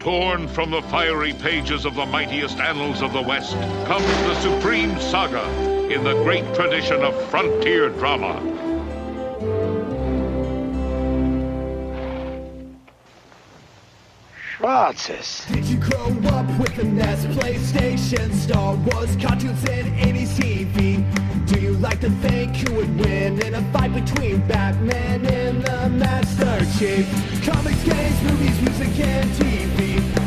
Torn from the fiery pages of the mightiest annals of the West comes the supreme saga in the great tradition of frontier drama. Schwarzes. Did you grow up with the NES, PlayStation, Star Wars, cartoons, and 80s TV? Do you like to think who would win in a fight between Batman and the Master Chief? Comics, games, movies, music, and TV.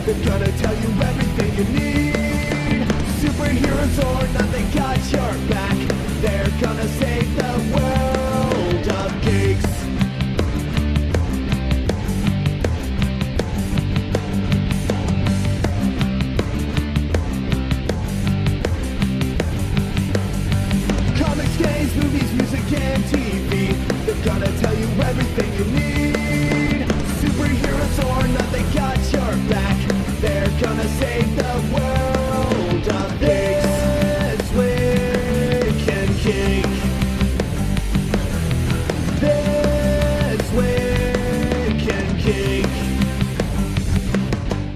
They're gonna tell you everything you need. Superheroes or not, they got your back. They're gonna save the world of geeks. Games, movies, music, and TV. They're gonna tell you everything you need. Superheroes or not, they got your back. They're gonna save the world of This Week in Geek. This Week in Geek.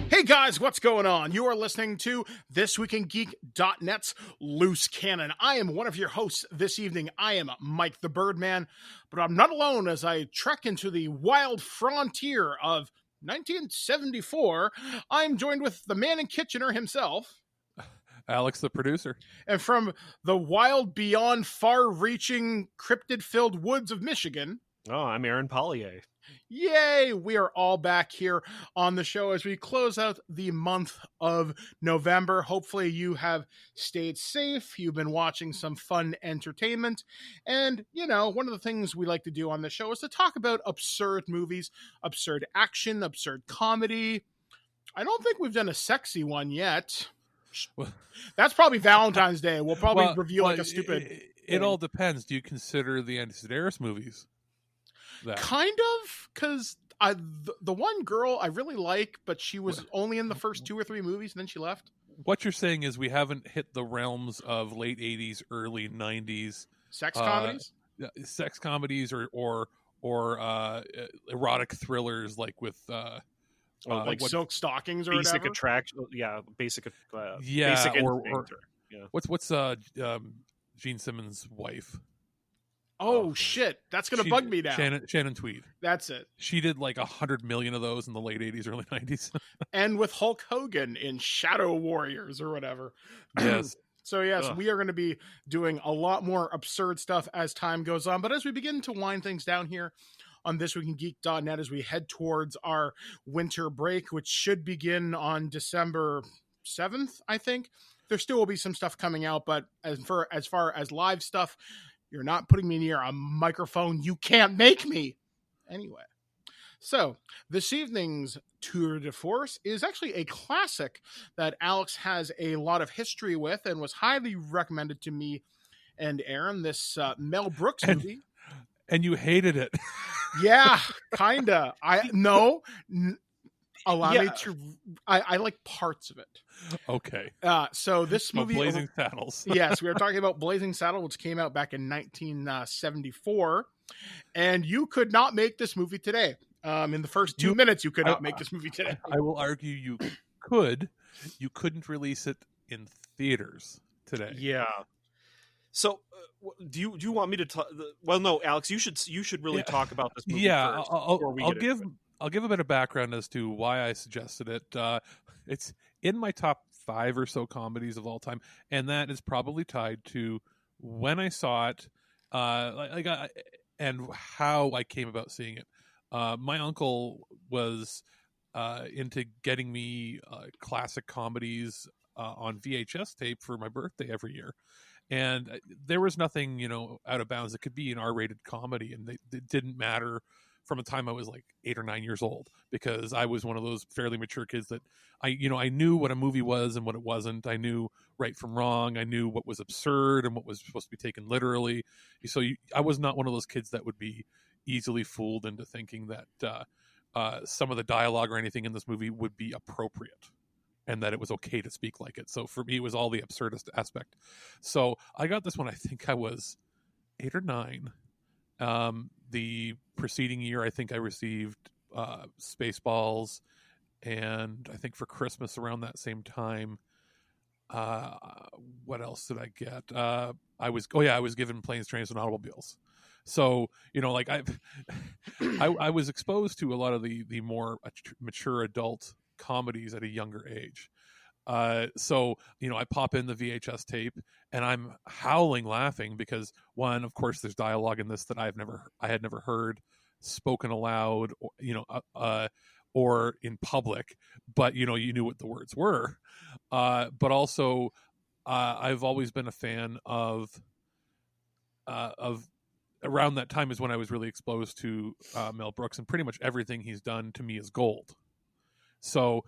Hey guys, what's going on? You are listening to ThisWeekInGeek.net's Loose Cannon. I am one of your hosts this evening. I am Mike the Birdman, but I'm not alone as I trek into the wild frontier of 1974. I'm joined with the man in Kitchener himself, Alex the producer. And from the wild, beyond, far-reaching, cryptid-filled woods of Michigan. Oh, I'm Aaron Pollyea. Yay! We are all back here on the show as we close out the month of November. Hopefully you have stayed safe. You've been watching some fun entertainment. And, you know, one of the things we like to do on the show is to talk about absurd movies, absurd action, absurd comedy. I don't think we've done a sexy one yet. That's probably Valentine's Day. We'll probably review like a stupid... It all depends. Do you consider the Andy Sedaris movies? Kind of, because the one girl I really like, but she was only in the first 2 or 3 movies, and then she left. What you're saying is we haven't hit the realms of late 80s, early 90s sex comedies, or erotic thrillers, like with like Silk Stockings or basic whatever. Attraction, basic what's Gene Simmons' wife? Oh shit! That's gonna bug me now. Shannon Tweed. That's it. She did like 100 million of those in the late 80s, early 90s. And with Hulk Hogan in Shadow Warriors or whatever. Yes. So yes, we are going to be doing a lot more absurd stuff as time goes on. But as we begin to wind things down here on ThisWeekInGeek.net, as we head towards our winter break, which should begin on December 7th, I think. There still will be some stuff coming out, but as far as live stuff, you're not putting me near a microphone. You can't make me. Anyway, so this evening's tour de force is actually a classic that Alex has a lot of history with and was highly recommended to me and Aaron, this Mel Brooks movie. And you hated it. Yeah, kinda. Allow me to. I like parts of it. Okay. So this movie, Blazing Saddles. Yes, we are talking about Blazing Saddle, which came out back in 1974, and you could not make this movie today. In the first 2 minutes, you could not make this movie today. I will argue you could. You couldn't release it in theaters today. Yeah. So, do you want me to talk? Well, no, Alex, you should really talk about this movie. Yeah, first I'll give a bit of background as to why I suggested it. It's in my top 5 or so comedies of all time, and that is probably tied to when I saw it, and how I came about seeing it. My uncle was into getting me classic comedies on VHS tape for my birthday every year. And there was nothing, out of bounds. It could be an R-rated comedy, and it didn't matter from the time I was like 8 or 9 years old, because I was one of those fairly mature kids that I knew what a movie was and what it wasn't. I knew right from wrong. I knew what was absurd and what was supposed to be taken literally. So I was not one of those kids that would be easily fooled into thinking that some of the dialogue or anything in this movie would be appropriate and that it was okay to speak like it. So for me, it was all the absurdist aspect. So I got this when I think I was 8 or 9. The preceding year, I think I received Spaceballs and I think for Christmas around that same time, what else did I get? I was given Planes, Trains, and Automobiles. So, like I was exposed to a lot of the more mature adult comedies at a younger age. So, I pop in the VHS tape and I'm howling laughing because, one, of course, there's dialogue in this that I had never heard spoken aloud, or in public, but you knew what the words were. But also, I've always been a fan of around that time is when I was really exposed to Mel Brooks, and pretty much everything he's done to me is gold. So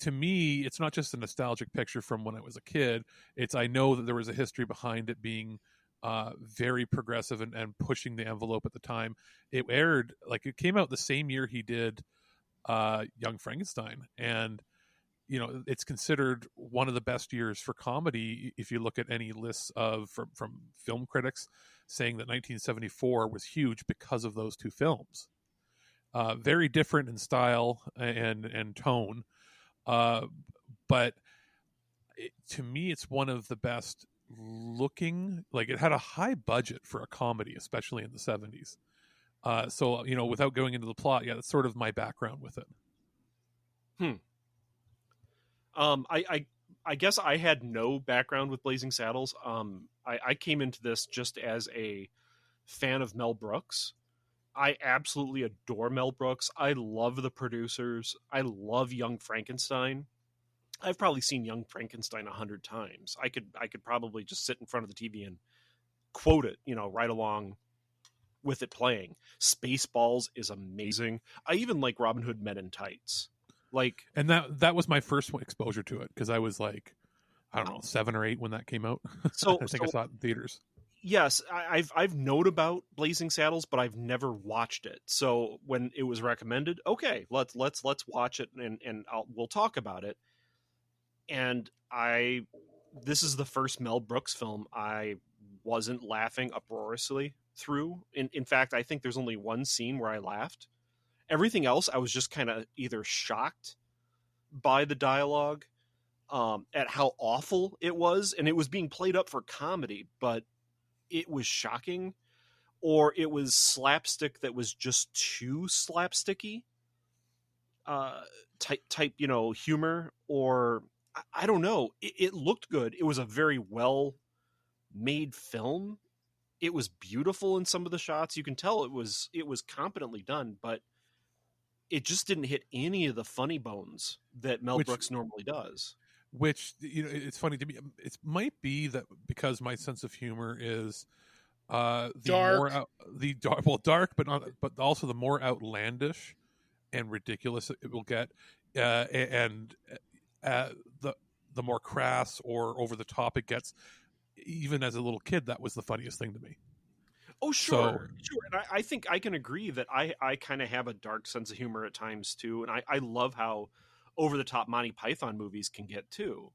to me, it's not just a nostalgic picture from when I was a kid. I know that there was a history behind it being very progressive and pushing the envelope at the time. It came out the same year he did Young Frankenstein, and it's considered one of the best years for comedy if you look at any lists from film critics saying that 1974 was huge because of those two films. Very different in style and tone, but to me it's one of the best looking. Like, it had a high budget for a comedy, especially in the 70s. So without going into the plot, that's sort of my background with it. I guess I had no background with Blazing Saddles. I came into this just as a fan of Mel Brooks. I absolutely adore Mel Brooks. I love the producers. I love Young Frankenstein. I've probably seen Young Frankenstein 100 times. I could probably just sit in front of the TV and quote it, right along with it playing. Spaceballs is amazing. I even like Robin Hood Men in Tights. And that was my first exposure to it, because I was like, I don't know, 7 or 8 when that came out. So I think I saw it in theaters. Yes, I've known about Blazing Saddles, but I've never watched it. So when it was recommended, okay, let's watch it and we'll talk about it. And this is the first Mel Brooks film I wasn't laughing uproariously through. In fact, I think there's only one scene where I laughed. Everything else, I was just kind of either shocked by the dialogue, at how awful it was, and it was being played up for comedy, but it was shocking, or it was slapstick that was just too slapsticky, type humor, or I don't know. It looked good. It was a very well made film. It was beautiful in some of the shots. You can tell it was competently done, but it just didn't hit any of the funny bones that Mel Brooks normally does. Which, it's funny to me. It might be that because my sense of humor is dark, dark, but also the more outlandish and ridiculous it will get, and the more crass or over the top it gets. Even as a little kid, that was the funniest thing to me. Oh, sure. And I think I can agree that I kind of have a dark sense of humor at times too, and I love how over the top Monty Python movies can get too.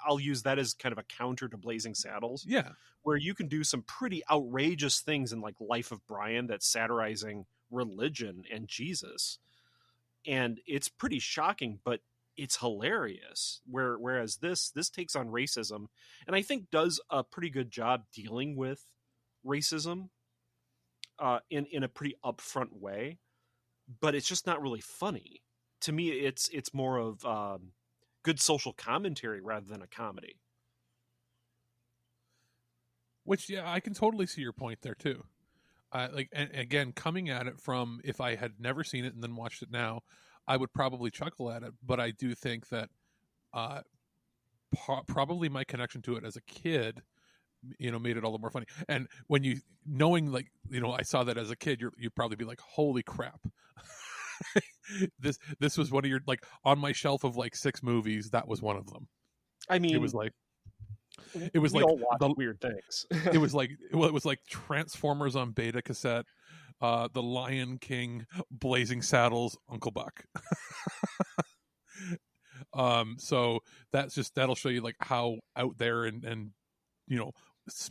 I'll use that as kind of a counter to Blazing Saddles. Yeah, where you can do some pretty outrageous things in Life of Brian that's satirizing religion and Jesus, and it's pretty shocking, but it's hilarious. Whereas this takes on racism, and I think does a pretty good job dealing with racism in a pretty upfront way, but it's just not really funny. To me, it's more of good social commentary rather than a comedy. Which, I can totally see your point there too. And again, coming at it from, if I had never seen it and then watched it now, I would probably chuckle at it. But I do think that probably my connection to it as a kid, made it all the more funny. And when I saw that as a kid, you'd probably be like, holy crap. This was one of your, on my shelf of 6 movies, that was one of them. I mean, it was like all watch weird things. it was like Transformers on beta cassette, The Lion King, Blazing Saddles, Uncle Buck. So that'll show you how out there and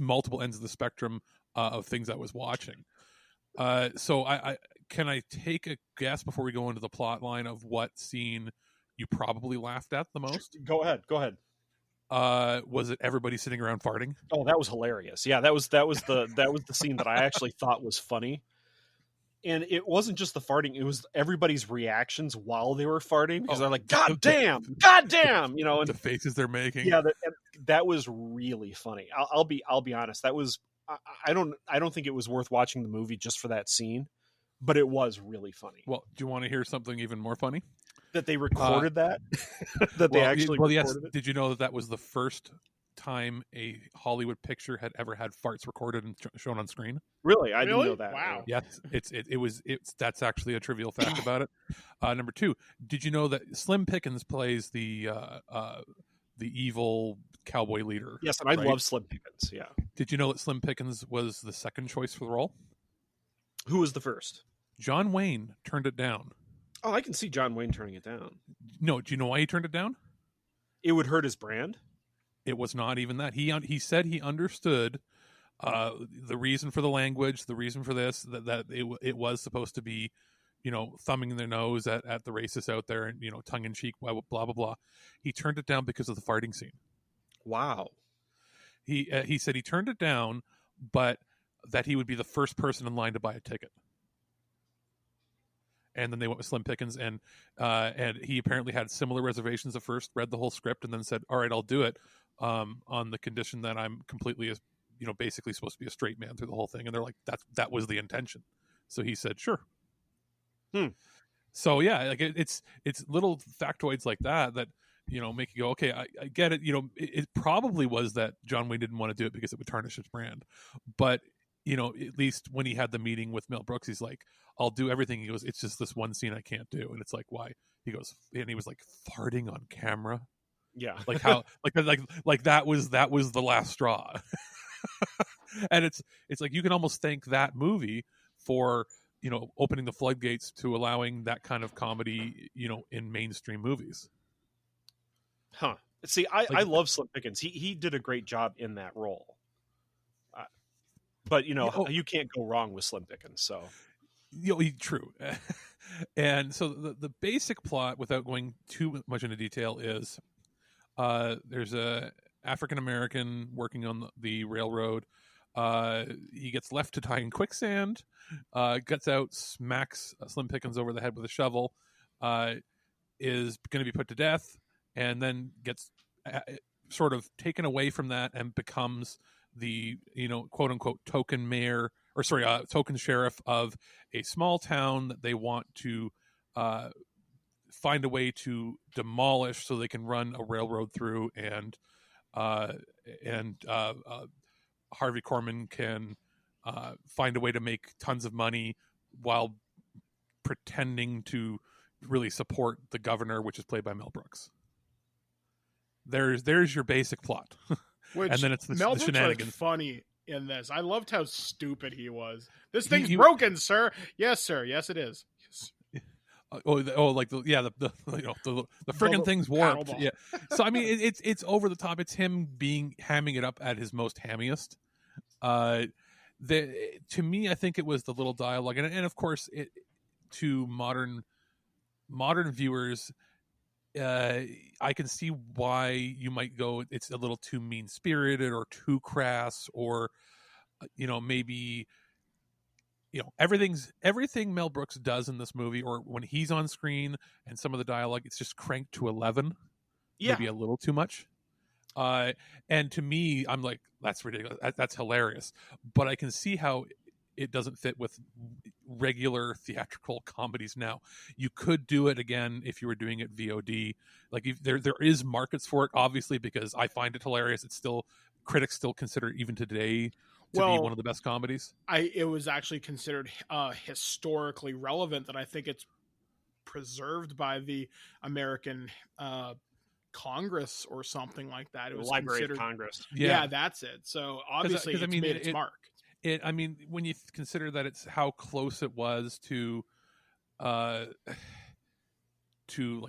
multiple ends of the spectrum of things I was watching. So I can I take a guess before we go into the plot line of what scene you probably laughed at the most? Go ahead. Was it everybody sitting around farting? Oh, that was hilarious. Yeah, that was the scene that I actually thought was funny. And it wasn't just the farting; it was everybody's reactions while they were farting, because they're like, "God damn!" You know, and the faces they're making. Yeah, that was really funny. I'll be honest. That was I don't think it was worth watching the movie just for that scene, but it was really funny. Well, do you want to hear something even more funny? That they recorded that? That they actually recorded it? Did you know that was the first time a Hollywood picture had ever had farts recorded and shown on screen? Really? I didn't know that. Wow. Yes, that's actually a trivial fact about it. Number two, did you know that Slim Pickens plays the evil cowboy leader? Yes, and I love Slim Pickens. Yeah. Did you know that Slim Pickens was the second choice for the role? Who was the first? John Wayne turned it down. Oh, I can see John Wayne turning it down. No, do you know why he turned it down? It would hurt his brand. It was not even that. He said he understood the reason for the language, the reason for this, that it was supposed to be, you know, thumbing their nose at the racists out there and, you know, tongue in cheek, blah, blah, blah, blah. He turned it down because of the farting scene. Wow. He said he turned it down, but that he would be the first person in line to buy a ticket. And then they went with Slim Pickens, and he apparently had similar reservations at first, read the whole script, and then said, all right, I'll do it on the condition that I'm completely, you know, basically supposed to be a straight man through the whole thing. And they're like, that was the intention. So he said, sure. So yeah, like it's little factoids like that, you know, make you go, okay, I get it. You know, it probably was that John Wayne didn't want to do it because it would tarnish his brand. But, you know, at least when he had the meeting with Mel Brooks, he's like, I'll do everything. He goes, it's just this one scene I can't do. And it's like, why? He goes, and he was like, farting on camera. Yeah. Like how, like that was the last straw. And it's like, you can almost thank that movie for, you know, opening the floodgates to allowing that kind of comedy, you know, in mainstream movies. Huh. See, I love Slim Pickens. He did a great job in that role. But, you know, you can't go wrong with Slim Pickens, so. You know, true. And so the basic plot, without going too much into detail, is there's a African-American working on the railroad. He gets left to die in quicksand, gets out, smacks Slim Pickens over the head with a shovel, is going to be put to death, and then gets sort of taken away from that and becomes the, you know, quote unquote token mayor, or sorry, token sheriff of a small town that they want to find a way to demolish so they can run a railroad through, and Harvey Korman can find a way to make tons of money while pretending to really support the governor, which is played by Mel Brooks. There's your basic plot. Which, and then it's the Mel Brooks shenanigans. Was funny in this. I loved how stupid he was. This thing's broken, sir. Yes, sir. Yes, it is. Yes. Like the you know, the friggin' thing's warped. Yeah. So I mean, it's over the top. It's him hamming it up at his most hammiest. To me, I think it was the little dialogue, and of course, to modern viewers, I can see why you might go, it's a little too mean-spirited or too crass, or, you know, maybe, you know, everything Mel Brooks does in this movie, or when he's on screen and some of the dialogue, it's just cranked to 11. Yeah. Maybe a little too much. And to me, I'm like, that's ridiculous. That's hilarious. But I can see how it doesn't fit with regular theatrical comedies now. You could do it again if you were doing it VOD. Like, there is markets for it, obviously, because I find it hilarious. It's still, critics still consider it even today to be one of the best comedies. It was actually considered historically relevant, that I think it's preserved by the American Congress or something like that. It was Library of Congress. Yeah, that's it. So obviously it's made its mark. I mean, when you consider that it's how close it was to like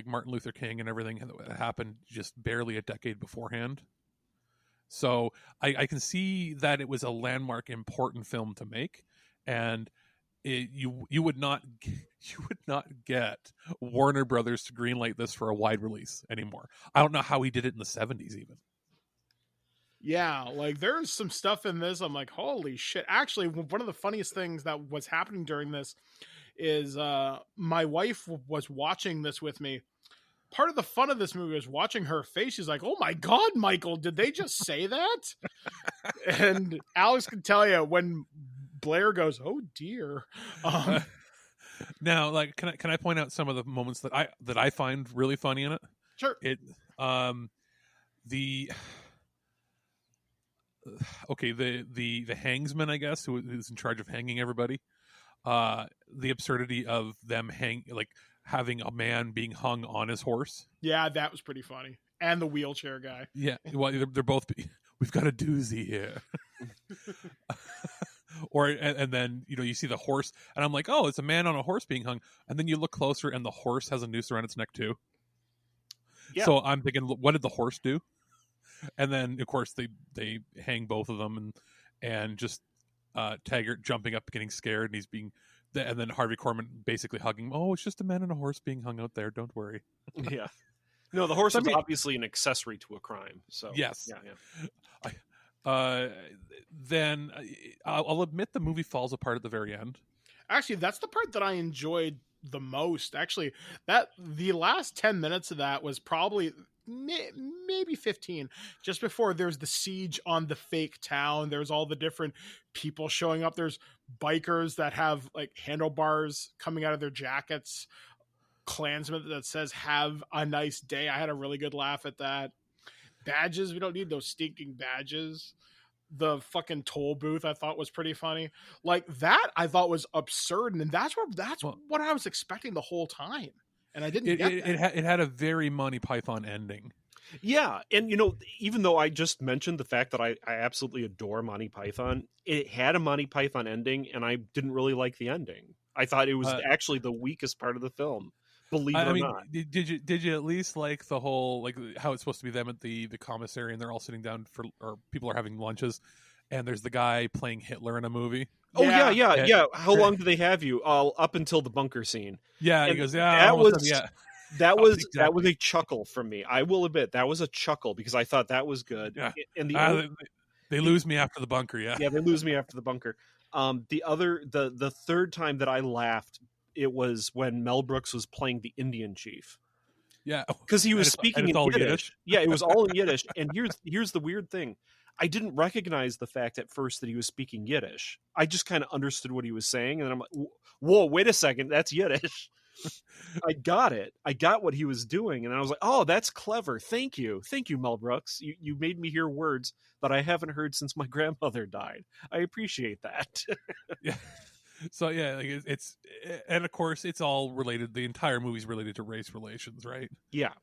Martin Luther King and everything that happened just barely a decade beforehand. So I can see that it was a landmark, important film to make. And you would not get Warner Brothers to greenlight this for a wide release anymore. I don't know how he did it in the 70s even. Yeah, like there's some stuff in this. I'm like, holy shit. Actually, one of the funniest things that was happening during this is my wife was watching this with me. Part of the fun of this movie was watching her face. She's like, oh my God, Michael, did they just say that? And Alex can tell you when Blair goes, oh dear. Now, like, can I point out some of the moments that I find really funny in it? Sure. The hangsman, I guess, who's in charge of hanging everybody. The absurdity of them having a man being hung on his horse. Yeah, that was pretty funny. And the wheelchair guy. Yeah, well, they're both. We've got a doozy here. And then you see the horse, and I'm like, oh, it's a man on a horse being hung. And then you look closer, and the horse has a noose around its neck too. Yeah. So I'm thinking, what did the horse do? And then, of course, they hang both of them, and just Taggart jumping up, getting scared, and he's being. And then Harvey Korman basically hugging him. Oh, it's just a man and a horse being hung out there. Don't worry. Yeah. No, the horse is obviously an accessory to a crime. So yes. Yeah. Then I'll admit the movie falls apart at the very end. Actually, that's the part that I enjoyed the most. Actually, that the last 10 minutes of that was probably maybe 15, just before there's the siege on the fake town. There's all the different people showing up. There's bikers that have like handlebars coming out of their jackets, Klansman that says have a nice day. I had a really good laugh at that. Badges, we don't need those stinking badges. The fucking toll booth I thought was pretty funny. Like that I thought was absurd, and that's what I was expecting the whole time. And I didn't get that. It had a very Monty Python ending. Yeah, and even though I just mentioned the fact that I absolutely adore Monty Python, it had a Monty Python ending, and I didn't really like the ending. I thought it was actually the weakest part of the film. Believe it or not. Did you at least like the whole, like how it's supposed to be them at the commissary, and they're all sitting down or people are having lunches, and there's the guy playing Hitler in a movie. Oh yeah. How long do they have you? Up until the bunker scene. Yeah, and he goes, that was a chuckle from me. I will admit that was a chuckle because I thought that was good. Yeah. And they lose me after the bunker. Yeah, they lose me after the bunker. The third time that I laughed, it was when Mel Brooks was playing the Indian chief. Yeah, because he was speaking in Yiddish. Yeah, it was all in Yiddish. And here's the weird thing. I didn't recognize the fact at first that he was speaking Yiddish. I just kind of understood what he was saying. And then I'm like, whoa, wait a second. That's Yiddish. I got it. I got what he was doing. And I was like, oh, that's clever. Thank you. Thank you, Mel Brooks. You made me hear words that I haven't heard since my grandmother died. I appreciate that. Yeah. So yeah, like it's and of course it's all related. The entire movie's related to race relations, right? Yeah.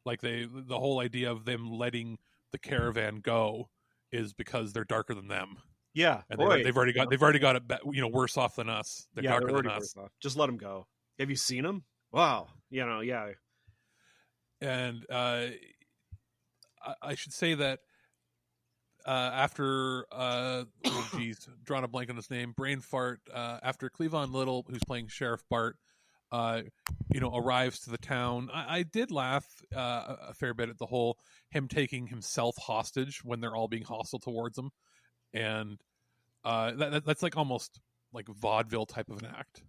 Like the whole idea of them letting the caravan go is because they're darker than them. Yeah, and they've already got it, worse off than us. They're darker than us. Just let them go. Have you seen them? Wow, yeah. And I should say that after drawing a blank on his name, brain fart. After Cleavon Little, who's playing Sheriff Bart, arrives to the town. I did laugh a fair bit at the whole him taking himself hostage when they're all being hostile towards him, and that's like almost like vaudeville type of an act.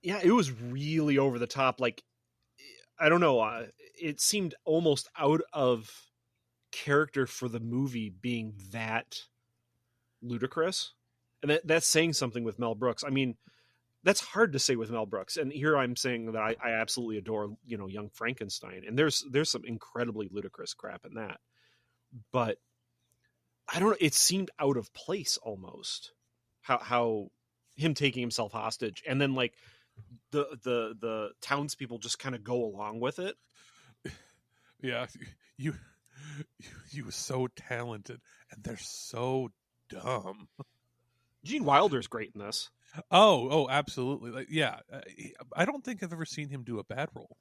Yeah, it was really over the top. Like, I don't know. It seemed almost out of character for the movie being that ludicrous, and that's saying something with Mel Brooks. I mean, that's hard to say with Mel Brooks, and here I'm saying that I absolutely adore Young Frankenstein, and there's some incredibly ludicrous crap in that, but I don't know, it seemed out of place almost how him taking himself hostage, and then like the townspeople just kind of go along with it. Yeah, you were so talented, and they're so dumb. Gene Wilder's great in this. Oh, absolutely. Like, yeah, I don't think I've ever seen him do a bad role.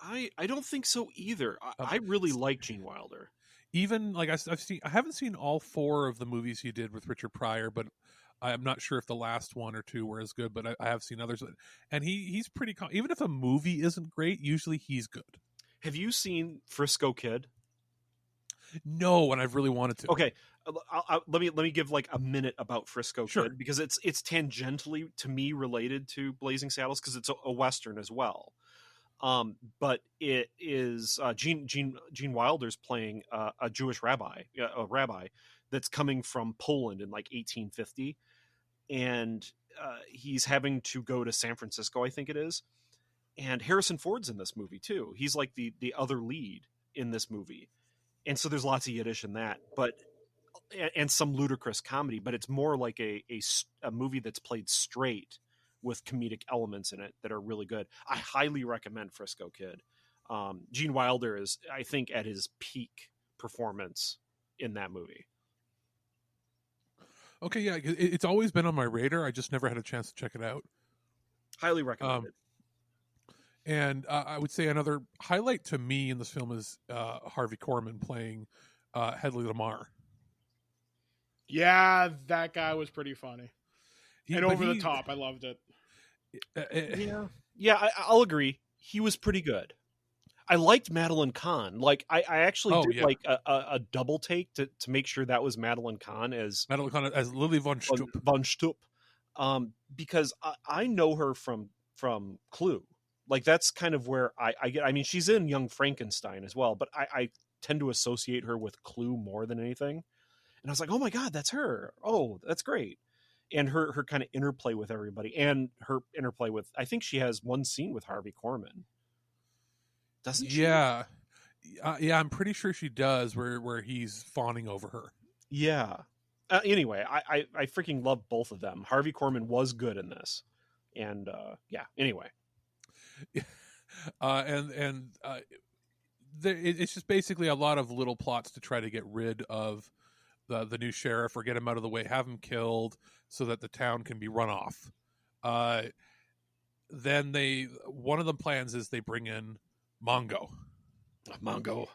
I don't think so either. I really like Gene Wilder. Even like I haven't seen all 4 of the movies he did with Richard Pryor, but I'm not sure if the last one or two were as good, but I have seen others, and he's pretty. Even if a movie isn't great, usually he's good. Have you seen Frisco Kid? No, and I've really wanted to. Okay, let me give like a minute about Frisco Sure. Kid, because it's tangentially to me related to Blazing Saddles, because it's a Western as well. But it is Gene Wilder's playing a Jewish rabbi, that's coming from Poland in like 1850, and he's having to go to San Francisco, I think it is. And Harrison Ford's in this movie too. He's like the other lead in this movie, and so there's lots of Yiddish in that, and some ludicrous comedy. But it's more like a movie that's played straight with comedic elements in it that are really good. I highly recommend Frisco Kid. Gene Wilder is, I think, at his peak performance in that movie. Okay, yeah, it's always been on my radar. I just never had a chance to check it out. Highly recommended. And I would say another highlight to me in this film is Harvey Korman playing Hedley Lamar. Yeah, that guy was pretty funny. And over the he- top. I loved it. Yeah, I'll agree. He was pretty good. I liked Madeline Kahn. Like I actually did like a double take to make sure that was Madeline Kahn as Lily von Stoop. Von Stoop. Because I know her from Clue. Like that's kind of where I get. I mean, she's in Young Frankenstein as well, but I tend to associate her with Clue more than anything. And I was like, oh my God, that's her. Oh, that's great. And her kind of interplay with everybody, and her interplay with, I think she has one scene with Harvey Korman. Doesn't she? Yeah. I'm pretty sure she does, where he's fawning over her. Yeah. Anyway, I freaking love both of them. Harvey Korman was good in this. And anyway. It's just basically a lot of little plots to try to get rid of the new sheriff or get him out of the way, have him killed so that the town can be run off. Then one of the plans is they bring in Mongo. Mongo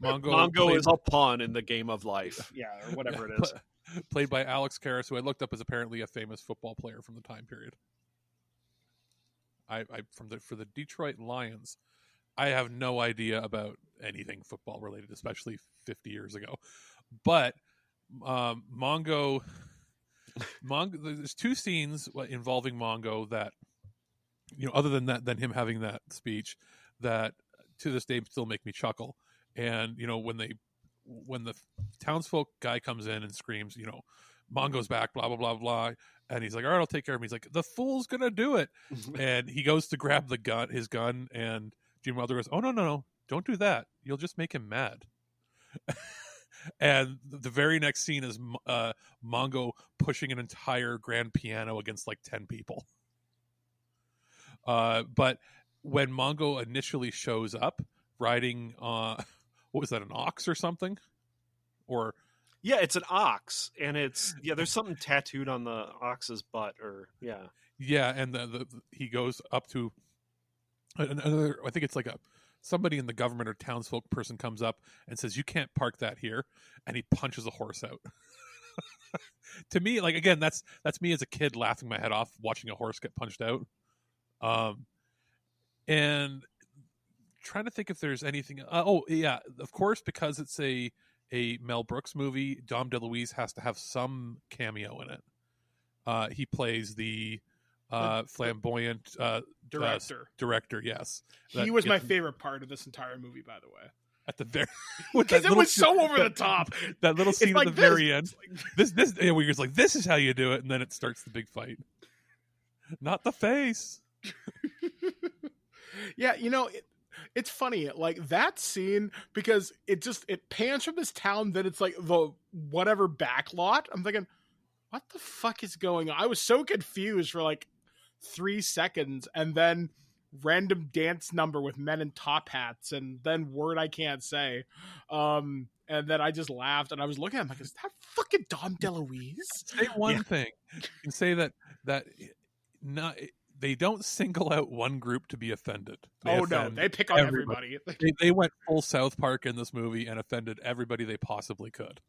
Played, is a pawn in the game of life. Yeah, or whatever it is. Played by Alex Karras, who I looked up as apparently a famous football player from the time period. For the Detroit Lions, I have no idea about anything football related, especially 50 years ago. But Mongo, there's two scenes involving Mongo that, other than him having that speech, that to this day still make me chuckle. And when the townsfolk guy comes in and screams, Mongo's back, blah blah blah blah, and he's like, all right, I'll take care of him. He's like, the fool's gonna do it. And he goes to grab his gun, and Gene Wilder goes, oh no, don't do that, you'll just make him mad. And the very next scene is Mongo pushing an entire grand piano against like 10 people. But when Mongo initially shows up riding, what was that, an ox or something? Or yeah, it's an ox, and there's something tattooed on the ox's butt, and he goes up to another, I think it's like somebody in the government or townsfolk person comes up and says, you can't park that here, and he punches a horse out. To me, like, again, that's me as a kid laughing my head off watching a horse get punched out. And trying to think if there's anything. Of course, because it's a Mel Brooks movie, Dom DeLuise has to have some cameo in it. He plays the flamboyant director. Yes, he was my favorite part of this entire movie, by the way. At the very, because it was so over the top. That little scene at the very end. Where you're like, this is how you do it, and then it starts the big fight. Not the face. Yeah, it's funny, like that scene, because it pans from this town, then it's like the whatever back lot. I'm thinking, what the fuck is going on? I was so confused for like 3 seconds, and then random dance number with men in top hats, and then word I can't say. And then I just laughed, and I was looking at him like, is that fucking Dom DeLuise? Say one thing. You can say that not. They don't single out one group to be offended. They pick on everybody. They went full South Park in this movie and offended everybody they possibly could.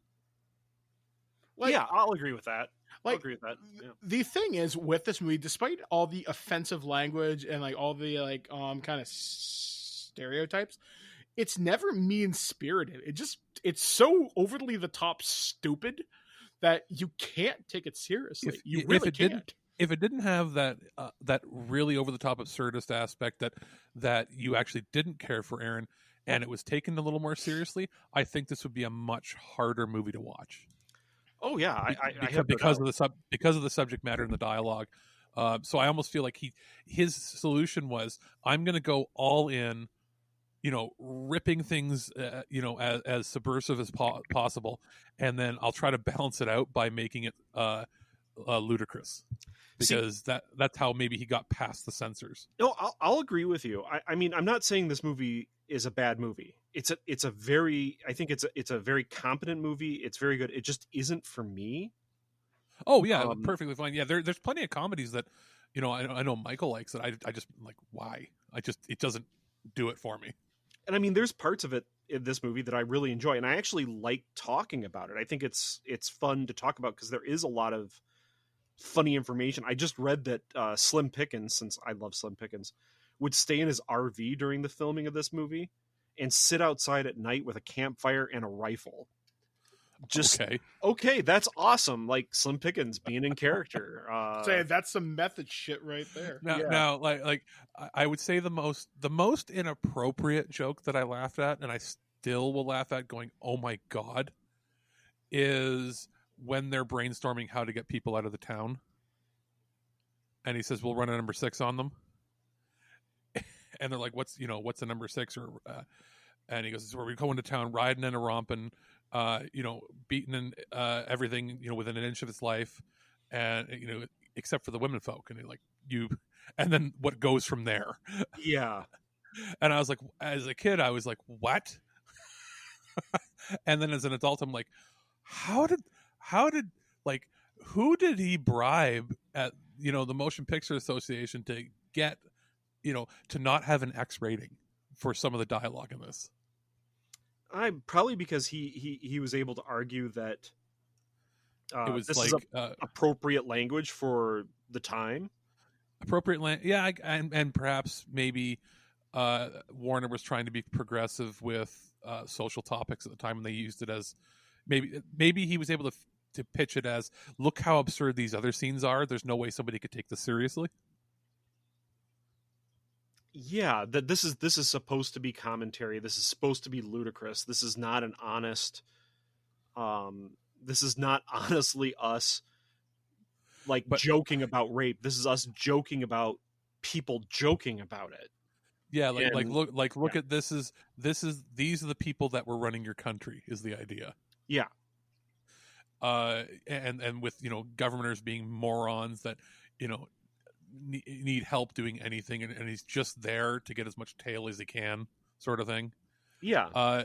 Like, yeah, I'll agree with that. I'll like, agree with that. Yeah. the thing is with this movie, despite all the offensive language and like all the like kind of stereotypes, it's never mean spirited. It's so overly the top stupid that you can't take it seriously. You really can't. If it didn't have that that really over the top absurdist aspect that you actually didn't care for Aaron, and it was taken a little more seriously, I think this would be a much harder movie to watch. Oh yeah, because of the subject matter and the dialogue. So I almost feel like his solution was, I'm going to go all in, ripping things, as subversive as possible, and then I'll try to balance it out by making it ludicrous, because that's how maybe he got past the censors. No, I'll agree with you. I mean, I'm not saying this movie is a bad movie. It's a very very competent movie. It's very good. It just isn't for me. Oh yeah, perfectly fine. Yeah, there's plenty of comedies that, I know Michael likes it. I just like, why? It doesn't do it for me. And I mean, there's parts of it in this movie that I really enjoy, and I actually like talking about it. I think it's fun to talk about because there is a lot of funny information. I just read that Slim Pickens, since I love Slim Pickens, would stay in his RV during the filming of this movie and sit outside at night with a campfire and a rifle. Just okay, that's awesome. Like Slim Pickens being in character. Say that's some method shit right there. Now, like I would say the most inappropriate joke that I laughed at, and I still will laugh at, going, "Oh my god," is when they're brainstorming how to get people out of the town, and he says, "We'll run a number 6 on them," and they're like, "What's the number 6?" Or and he goes, "This is where we go into town, riding and a romping, beating and everything, within an inch of its life, and except for the women folk." And like, and then what goes from there? Yeah. And I was like, as a kid, I was like, what? And then as an adult, I'm like, how did who did he bribe at the Motion Picture Association to get to not have an X rating for some of the dialogue in this? Probably because he was able to argue that it was this like is appropriate language for the time. Yeah, and perhaps maybe Warner was trying to be progressive with social topics at the time, and they used it as maybe he was able to pitch it as, look how absurd these other scenes are. There's no way somebody could take this seriously. Yeah, that this is supposed to be commentary. This is supposed to be ludicrous. This is not an honest. This is not honestly us joking about rape. This is us joking about people joking about it. Yeah, look at these are the people that were running your country, is the idea. Yeah. And with governors being morons that need help doing anything, and he's just there to get as much tail as he can, sort of thing. Yeah.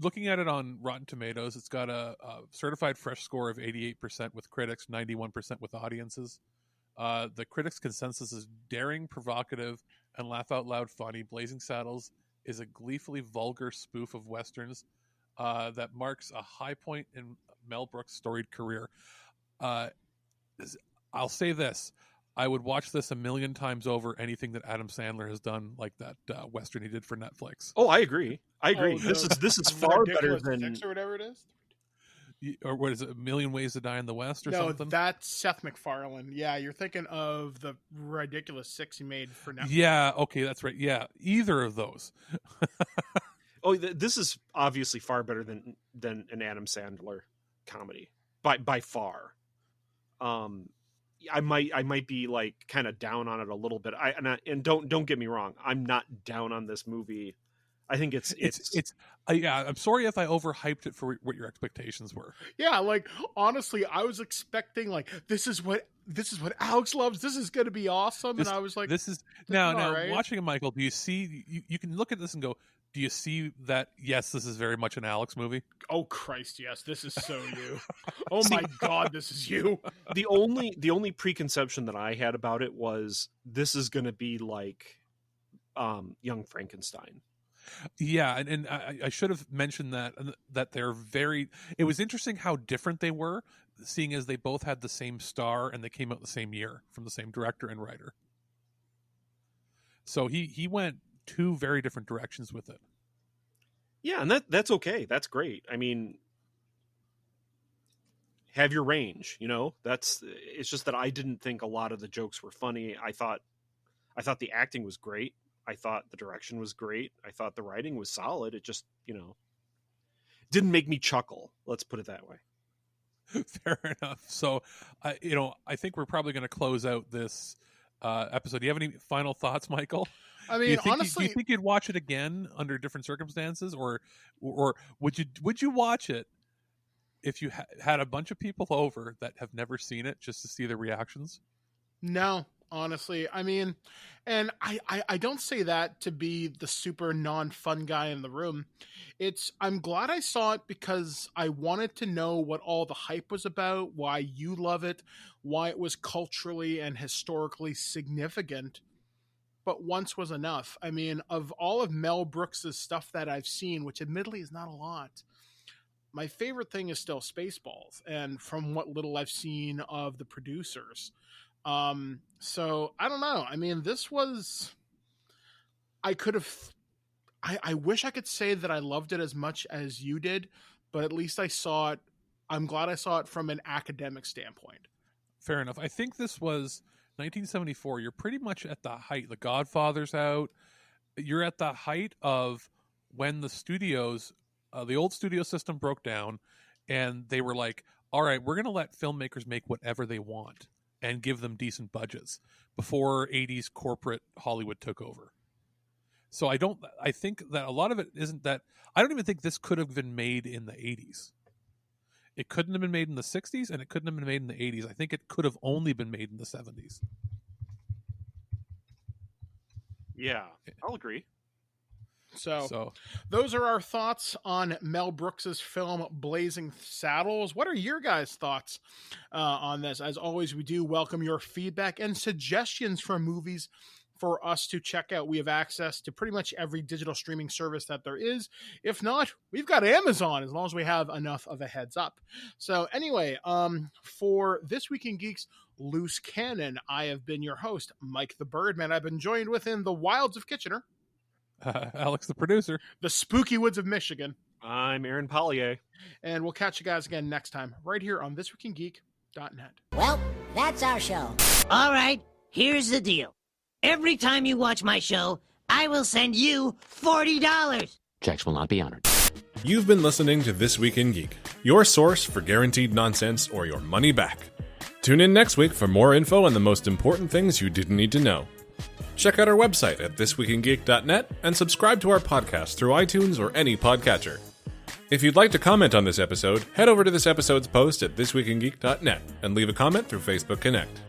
Looking at it on Rotten Tomatoes, it's got a certified fresh score of 88% with critics, 91% with audiences. The critics' consensus is daring, provocative, and laugh out loud funny. Blazing Saddles is a gleefully vulgar spoof of westerns that marks a high point in Mel Brooks' storied career. I'll say this: I would watch this a million times over anything that Adam Sandler has done, like that western he did for Netflix. Oh, I agree. This is far better than or whatever it is. Or what is it, A Million Ways to Die in the West or something? No, that's Seth MacFarlane. Yeah, you're thinking of the Ridiculous Six he made for Netflix. Yeah, okay, that's right. Yeah, either of those. Oh, this is obviously far better than an Adam Sandler comedy by far. I might be like kind of down on it a little bit. And don't get me wrong, I'm not down on this movie. I think it's yeah. I'm sorry if I overhyped it for what your expectations were. Yeah, like honestly, I was expecting like this is what Alex loves. This is going to be awesome, and I was like, this is now right? Watching it, Michael. Do you see? You can look at this and go, do you see that? Yes, this is very much an Alex movie. Oh Christ, yes, this is so you. Oh my God, this is you. The only preconception that I had about it was this is going to be like Young Frankenstein. Yeah, and I should have mentioned that they're very. It was interesting how different they were, seeing as they both had the same star and they came out the same year from the same director and writer. So he went two very different directions with it. Yeah, and that's okay. That's great. I mean, have your range, you know. It's just that I didn't think a lot of the jokes were funny. I thought the acting was great. I thought the direction was great. I thought the writing was solid. It just, didn't make me chuckle. Let's put it that way. Fair enough. So, I think we're probably going to close out this episode. Do you have any final thoughts, Michael? I mean, honestly, do you think you'd watch it again under different circumstances, or would you watch it if you had a bunch of people over that have never seen it just to see their reactions? No, honestly. I mean, and I don't say that to be the super non-fun guy in the room. I'm glad I saw it because I wanted to know what all the hype was about, why you love it, why it was culturally and historically significant. But once was enough. I mean, of all of Mel Brooks' stuff that I've seen, which admittedly is not a lot, my favorite thing is still Spaceballs, and from what little I've seen of the producers. So I don't know. I mean, I wish I could say that I loved it as much as you did, but at least I saw it. I'm glad I saw it from an academic standpoint. Fair enough. I think this was 1974. You're pretty much at the height. The Godfather's out. You're at the height of when the studios, the old studio system broke down, and they were like, all right, we're going to let filmmakers make whatever they want and give them decent budgets before 80s corporate Hollywood took over. So I think that a lot of it isn't that. I don't even think this could have been made in the 80s. It couldn't have been made in the 60s, and it couldn't have been made in the 80s. I think it could have only been made in the 70s. Yeah, I'll agree. So those are our thoughts on Mel Brooks's film Blazing Saddles. What are your guys' thoughts on this? As always, we do welcome your feedback and suggestions for movies for us to check out. We have access to pretty much every digital streaming service that there is. If not, we've got Amazon, as long as we have enough of a heads up. So anyway, for This Week in Geeks Loose Cannon, I have been your host, Mike the Birdman. I've been joined within the wilds of Kitchener, Alex the producer, the spooky woods of Michigan. I'm Aaron Pollyea. And we'll catch you guys again next time, right here on ThisWeekInGeek.net. Well, that's our show. All right, here's the deal. Every time you watch my show, I will send you $40. Checks will not be honored. You've been listening to This Week in Geek, your source for guaranteed nonsense or your money back. Tune in next week for more info on the most important things you didn't need to know. Check out our website at ThisWeekInGeek.net and subscribe to our podcast through iTunes or any podcatcher. If you'd like to comment on this episode, head over to this episode's post at ThisWeekInGeek.net and leave a comment through Facebook Connect.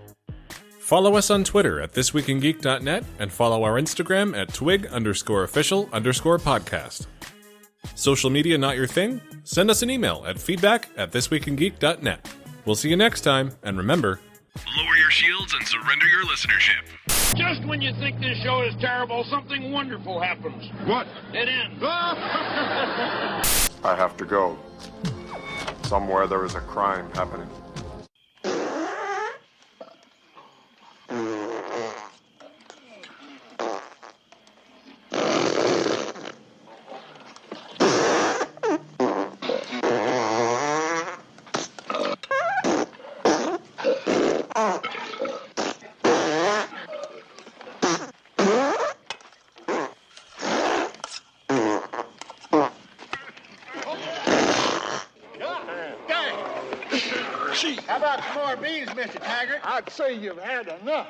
Follow us on Twitter at ThisWeekInGeek.net and follow our Instagram at twig_official_podcast. Social media not your thing? Send us an email at feedback@ThisWeekInGeek.net. We'll see you next time, and remember, lower your shields and surrender your listenership. Just when you think this show is terrible, something wonderful happens. What? It ends. I have to go. Somewhere there is a crime happening. How about some more beans, Mr. Taggart? I'd say you've had enough.